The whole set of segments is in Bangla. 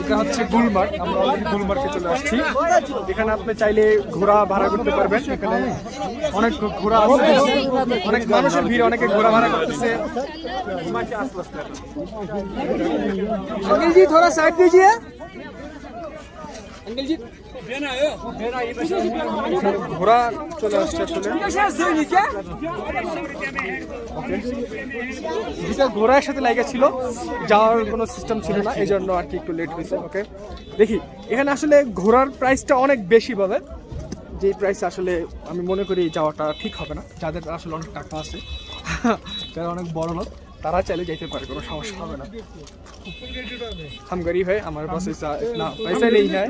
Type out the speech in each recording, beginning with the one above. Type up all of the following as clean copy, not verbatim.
এটা হচ্ছে গুলমার্গ। আমরা অলরেডি গুলমার্গে চলে আসছি। এখানে আপনি চাইলে ঘোড়া ভাড়া করতে পারবেন। এখানে অনেক ঘোড়া আছে, অনেক মানুষের ভিড়, অনেকে ঘোড়া ভাড়া করতেছে। अंकल जी थोड़ा साइड दीजिए। अंकल जी ঘোড়া চলে আসছে আসলে ঘোড়া একসাথে লাগে ছিল, যাওয়ার কোনো সিস্টেম ছিল না, এই জন্য আর কি একটু লেট হয়েছে। ওকে, দেখি এখানে আসলে ঘোড়ার প্রাইসটা অনেক বেশি বলে, যে প্রাইসে আসলে আমি মনে করি যাওয়াটা ঠিক হবে না। যাদের আসলে অনেক টাকা আছে, যারা অনেক বড় লোক, তারা চাইলে যেতে পারে, কোনো সমস্যা হবে না। हम गरीब है, हमारे पास इतना पैसा नहीं है,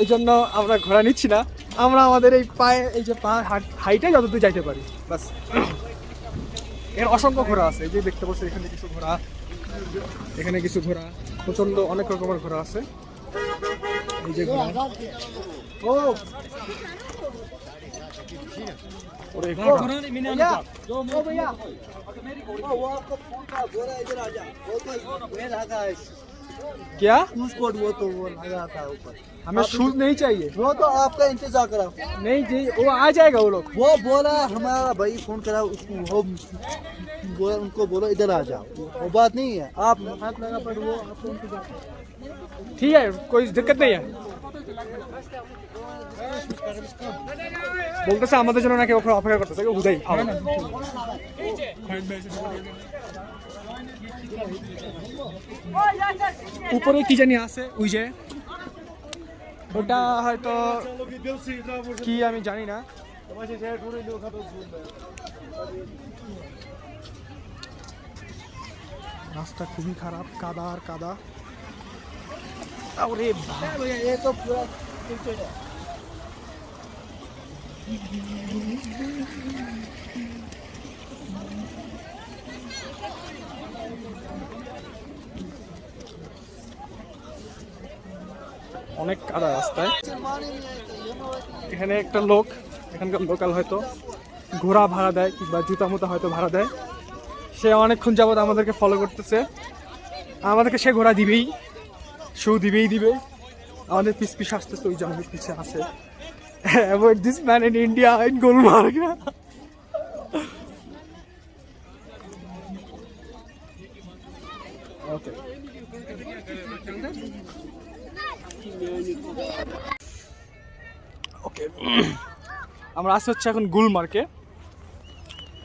এই জন্য আমরা ঘোড়া নিচ্ছি না। আমরা আমাদের এই পায়ে, এই যে পা হাইটে যতদূর যাইতে পারি বাস। এর অসংখ্য ঘোড়া আছে, এই যে দেখতে পাচ্ছি এখানে কিছু ঘোড়া, এখানে কিছু ঘোড়া, প্রচন্ড অনেক রকমের ঘোড়া আছে। এই যে ঘোড়া, ও ওরে ঘোড়া भैया वो आपको घोड़ा इधर आ जा, वो तो मैं लगा है क्या शूज कोट, वो तो वो लगा था ऊपर। हमें शूज नहीं चाहिए, वो तो आपका इंतजार करा। नहीं जी, वो आ जाएगा। वो लोग वो बोला, हमारा भाई फोन करा उसको, वो बोला उनको, बोलो इधर आ जाओ, वो बात नहीं है। आप हाथ लगा पर वो आपको इंतजार, ठीक है, कोई दिक्कत नहीं है। বলতেছে আমাদের জন্য নাকি ওখানে অপেক্ষা করতেছে, বুঝাই উপরে কি জানি আছে, ওই যে ওটা হয়তো কি আমি জানি না। রাস্তা খুবই খারাপ, কাদা আর কাদা। আরে ভাই, এ তো পুরো অনেক কাদা রাস্তায়। এখানে একটা লোক, এখানকার লোকাল হয়তো ঘোড়া ভাড়া দেয় কিংবা জুতা মুতা হয়তো ভাড়া দেয়। সে অনেকক্ষণ যাবত আমাদেরকে ফলো করতেছে, আমাদেরকে সে ঘোড়া দিবেই, শু দিবে। আমাদের পিস পিস আসতেছে, ওই যে আমাদের পিছিয়ে আছে। Avoid this man in India, in Gulmarg. Okay. Okay. আমরা আসছি হচ্ছে এখন গুলমার্গে।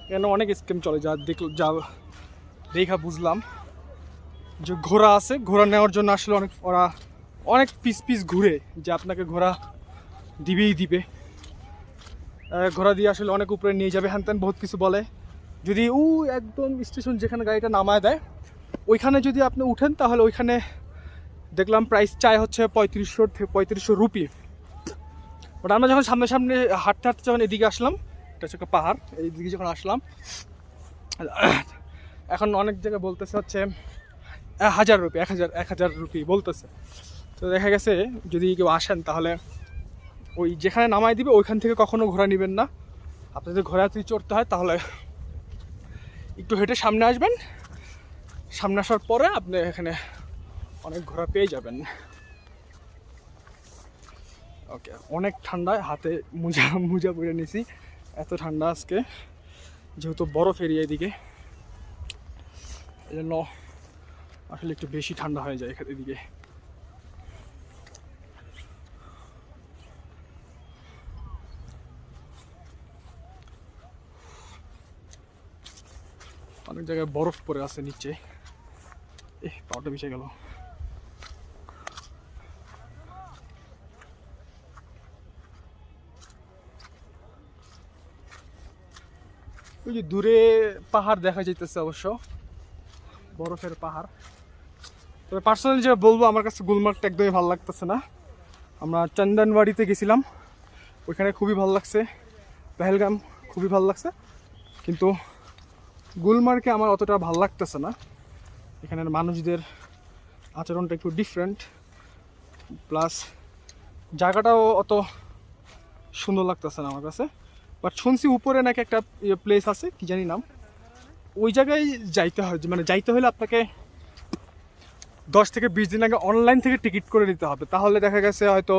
এখানে অনেক স্কিম চলে, যা দেখা বুঝলাম যে ঘোড়া আছে, ঘোড়া নেওয়ার জন্য আসলে ওরা অনেক পিস ঘুরে, যে আপনাকে ঘোড়া দিবে। ঘোড়া দিয়ে আসলে অনেক উপরে নিয়ে যাবে, হ্যান ত্যান বহুত কিছু বলে। যদি একদম স্টেশন যেখানে গাড়িটা নামায় দেয়, ওইখানে যদি আপনি উঠেন, তাহলে ওইখানে দেখলাম প্রাইস চায় হচ্ছে 3500 রুপি। বাট আমরা যখন সামনে হাঁটতে যখন এদিকে আসলাম, এটা হচ্ছে একটা পাহাড়, এইদিকে যখন আসলাম, এখন অনেক জায়গায় বলতেছে হচ্ছে 1000 রুপি, 1000 রুপি বলতেছে। তো দেখা গেছে যদি কেউ আসেন, তাহলে ওই যেখানে নামাই দিবে ওইখান থেকে কখনো ঘোড়া নেবেন না। আপনার যদি ঘোড়াতে চড়তে হয়, তাহলে একটু হেঁটে সামনে আসবেন। সামনে আসার পরে আপনি এখানে অনেক ঘোড়া পেয়ে যাবেন। ওকে, অনেক ঠান্ডায় হাতে মোজা পরে নিয়েছি, এত ঠান্ডা আজকে, যেহেতু বরফ এরিয়া এদিকে, এই জন্য আসলে একটু বেশি ঠান্ডা হয়ে যায় এদিকে। অনেক জায়গায় বরফ পড়ে আছে নিচে। পাওয়াটা মিশে গেল। ওই যে দূরে পাহাড় দেখা যাইতেছে, অবশ্য বরফের পাহাড়। তবে পার্সোনালি যে বলবো, আমার কাছে গুলমার্গটা একদমই ভালো লাগতেছে না। আমরা চন্দনবাড়িতে গেছিলাম, ওইখানে খুবই ভালো লাগছে, পেহেলগাম খুবই ভালো লাগছে, কিন্তু গুলমার্গে আমার অতটা ভালো লাগতেছে না। এখানের মানুষদের আচরণটা একটু ডিফারেন্ট, প্লাস জায়গাটাও অত সুন্দর লাগতেছে না আমার কাছে। বাট শুনছি উপরে নাকি একটা প্লেস আছে, কি জানি নাম, ওই জায়গায় যাইতে হয়। মানে যাইতে হলে আপনাকে 10 থেকে 20 দিন আগে অনলাইন থেকে টিকিট করে নিতে হবে, তাহলে দেখা গেছে হয়তো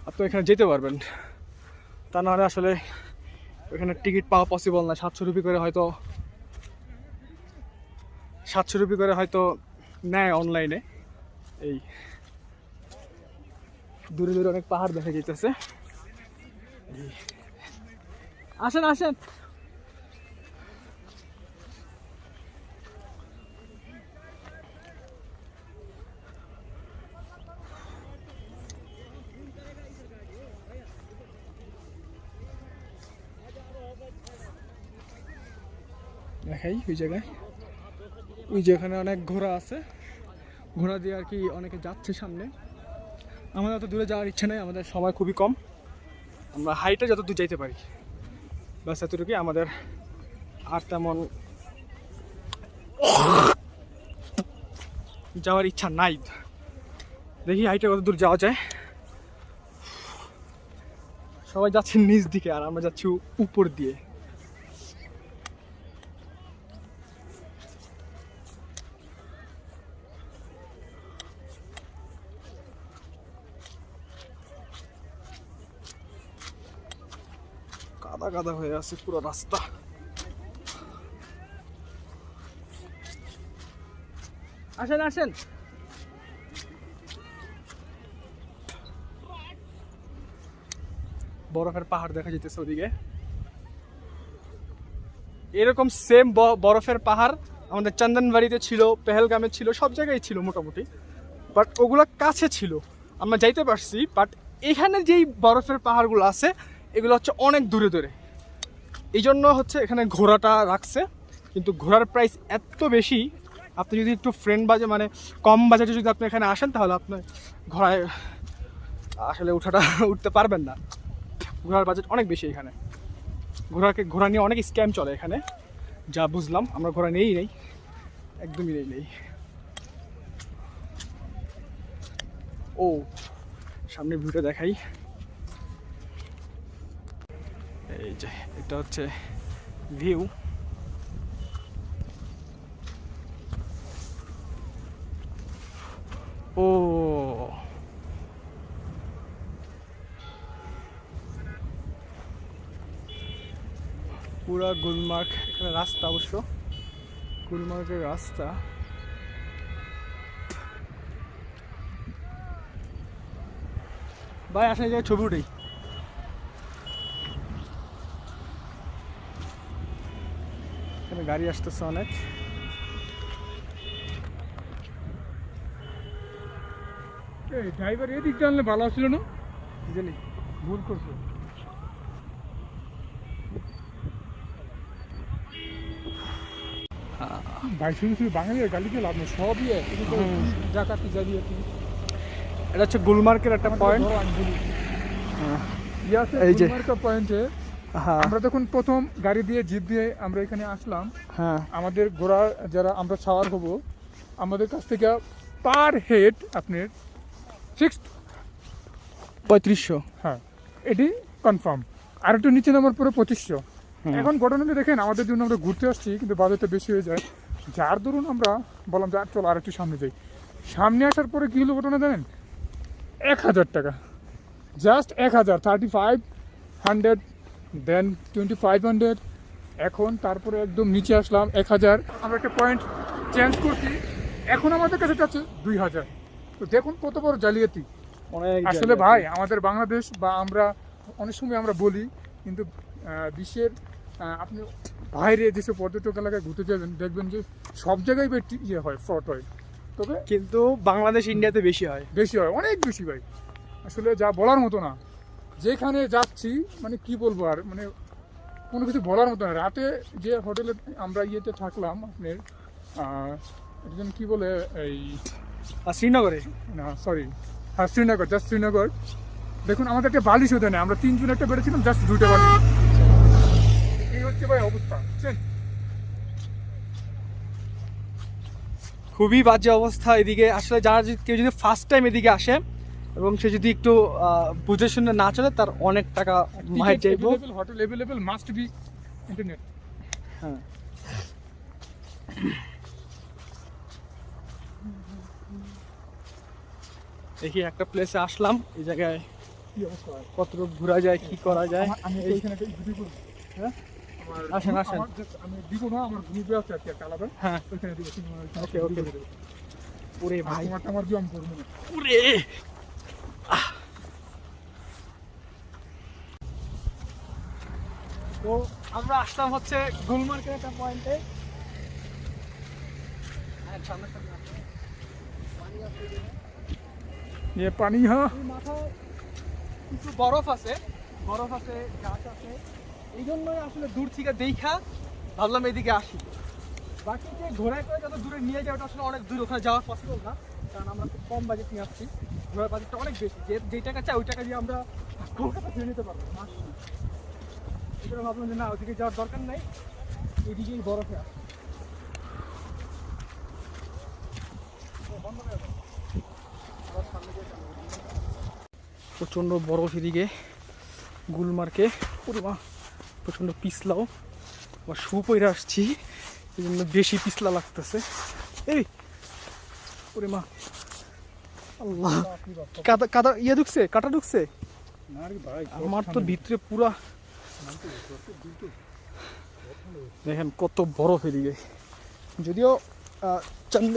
আপনি এখানে যেতে পারবেন। তা নাহলে আসলে এখানে টিকিট পাওয়া পসিবল না। 700 রুপি করে হয়তো নেয় অনলাইনে। এই দূরে দূরে অনেক পাহাড় দেখা যাইতেছে। আসেন আসেন, দেখাই ওই জায়গায়, ওই যেখানে অনেক ঘোড়া আছে, ঘোড়া দিয়ে আর কি অনেকে যাচ্ছে সামনে। আমাদের অত দূরে যাওয়ার ইচ্ছা নেই, আমাদের সময় খুবই কম, আমরা হাইটে যত দূর যাইতে পারি ব্যাস এতটুকুই। আমাদের আর তেমন যাওয়ার ইচ্ছা নাই। দেখি হাইটে কত দূর যাওয়া যায়। সবাই যাচ্ছে নিচ দিকে আর আমরা যাচ্ছি উপর দিয়ে। কাদা কাদা হয়ে আছে পুরো রাস্তা। আসেন আসেন, বরফের পাহাড় দেখা যেতেছে ওদিকে। এরকম সেম বরফের পাহাড় আমাদের চন্দনবাড়িতে ছিল, পেহেলগামে ছিল, সব জায়গায় ছিল মোটামুটি। বাট ওগুলো কাছে ছিল, আমরা যাইতে পারছি। বাট এখানে যেই বরফের পাহাড়গুলো আছে এগুলো হচ্ছে অনেক দূরে দূরে, এই জন্য হচ্ছে এখানে ঘোড়াটা রাখছে। কিন্তু ঘোড়ার প্রাইস এত বেশি, আপনি যদি একটু মানে কম বাজেটে যদি আপনি এখানে আসেন তাহলে আপনি ঘোড়ায় আসলে উঠতে পারবেন না। ঘোড়ার বাজেট অনেক বেশি এখানে। ঘোড়া নিয়ে অনেক স্ক্যাম চলে এখানে, যা বুঝলাম। আমরা ঘোড়া নেই, একদমই নেই। ও সামনে ভিউটা দেখাই, এই যে এটা হচ্ছে ভিউ। ও পুরা গুলমার্গ, এখানে রাস্তা অবশ্য গুলমার্গের রাস্তা। ভাই আসলে জায়গায় ছবি উঠেই। এখানে গাড়ি আসতেছে অনেক। ড্রাইভার এদিক জানলে ভালো ছিল না, জানি ভুল করছো। ভাই শুধু শুধু বাঙালির গালিতে লাভ নেই, সবই ডাকাতি জালিয়াতি। এটা হচ্ছে গুলমার্গের একটা পয়েন্ট। এই যে পয়েন্টে আমরা যখন প্রথম গাড়ি দিয়ে জিপ দিয়ে আমরা এখানে আসলাম, হ্যাঁ আমাদের ঘোড়া যারা আমরা সাওয়ার হব, আমাদের কাছ থেকে পার হেড আপনার ফিক্সড 3500। হ্যাঁ এটি কনফার্ম। আর একটু নিচে নামার পরে 2500। এখন ঘটনাটা দেখেন, আমাদের জন্য আমরা ঘুরতে আসছি কিন্তু বাজেটটা বেশি হয়ে যায়, যার দরুন আমরা বললাম যে চলো আর একটু সামনে যাই। সামনে আসার পরে কী হলো ঘটনা জানেন? 1000 টাকা, জাস্ট 1000, 3500, দেন 2500, এখন তারপরে একদম নিচে আসলাম 1000। আমরা একটা পয়েন্ট চেঞ্জ করছি, এখন আমাদের কাছে যাচ্ছে 2000। তো দেখুন কত বড় জালিয়াতি। অনেক আসলে ভাই আমাদের বাংলাদেশ বা আমরা অনেক সময় আমরা বলি, কিন্তু বিশ্বের আপনি বাইরে যেসব পর্যটক এলাকায় ঘুরতে যাবেন দেখবেন যে সব জায়গায় ইয়ে হয়, ফ্রড হয়। তবে কিন্তু বাংলাদেশ ইন্ডিয়াতে বেশি হয়, অনেক বেশি ভাই। আসলে যা বলার মতো না, যেখানে যাচ্ছি মানে কি বলবো আর, মানে কোনো কিছু বলার মতো না। রাতে যে হোটেলে আমরা ইয়েতে থাকলাম আপনার একজন কি বলে এই শ্রীনগরে, না সরি হ্যাঁ শ্রীনগর, জাস্ট শ্রীনগর। দেখুন আমাদের একটা বালিশ হতে নেই, আমরা 3 জন একটা বেড়েছিলাম, জাস্ট 2টা বালিশ। এই হচ্ছে ভাই অবস্থা। খুবই বাজে অবস্থা এদিকে। আসলে যারা কেউ যদি ফার্স্ট টাইম এদিকে আসে এবং সে যদি একটু বুঝে শুনে না চলে, তার অনেক টাকা মাইর যাইবো। Hotel available, must be internet. হ্যাঁ, দেখি একটা প্লেসে আসলাম, এই জায়গায় কি অবস্থা হয়? কতটুকু ঘোরা যায়, কি করা যায়। আমি এই- এখানে একটা ভিডিও করব। হ্যাঁ? আমার আসেন, আসেন। আমার আমি দিব না, আমার গ্রুপে আছে আর কি একটা আলাদা, হ্যাঁ, ওইখানে দিব। তুমি ওইখানে ওকে, ওকে। video করে দেবে। ওরে আর ভাই, তোমারটা আমার ভিউ আমি করবো না। ওরে তো আমরা আসলাম হচ্ছে গুলমার্গের একটা পয়েন্টে। ये पानी यहाँ মাথায় কিছু বরফ আছে, গাছ আছে, এই জন্যই আসলে দূর থেকে দেখা ভাবলাম এদিকে আসি। বাকি যে ঘোড়ায় করে যত দূরে নিয়ে যায়, ওটা আসলে অনেক দূর, ওখানে যাওয়া পসিবল না, কারণ আমরা খুব কম বাজেট নিয়ে আসছি। ঘোড়ার বাজেটটা অনেক বেশি, যেই টাকা চাই ওই টাকা দিয়ে আমরা কলকাতা ফিরে নিতে পারবো না। এই জন্য ভাবলাম যে না, ওদিকে যাওয়ার দরকার নাই, এদিকেই বরফে আসি। প্রচণ্ড বরফ এদিকে গুলমার্গে, ওরে মা প্রচণ্ড পিছলাও, আবার শু পরে আসছি, এই জন্য বেশি পিছলা লাগতেছে। এই ওরে মা, আল্লাহ, কাদা কাদা ইয়ে ঢুকছে, কাটা ঢুকছে আমার তো ভিতরে পুরা। দেখেন কত বরফ এদিকে, যদিও চন্দ্র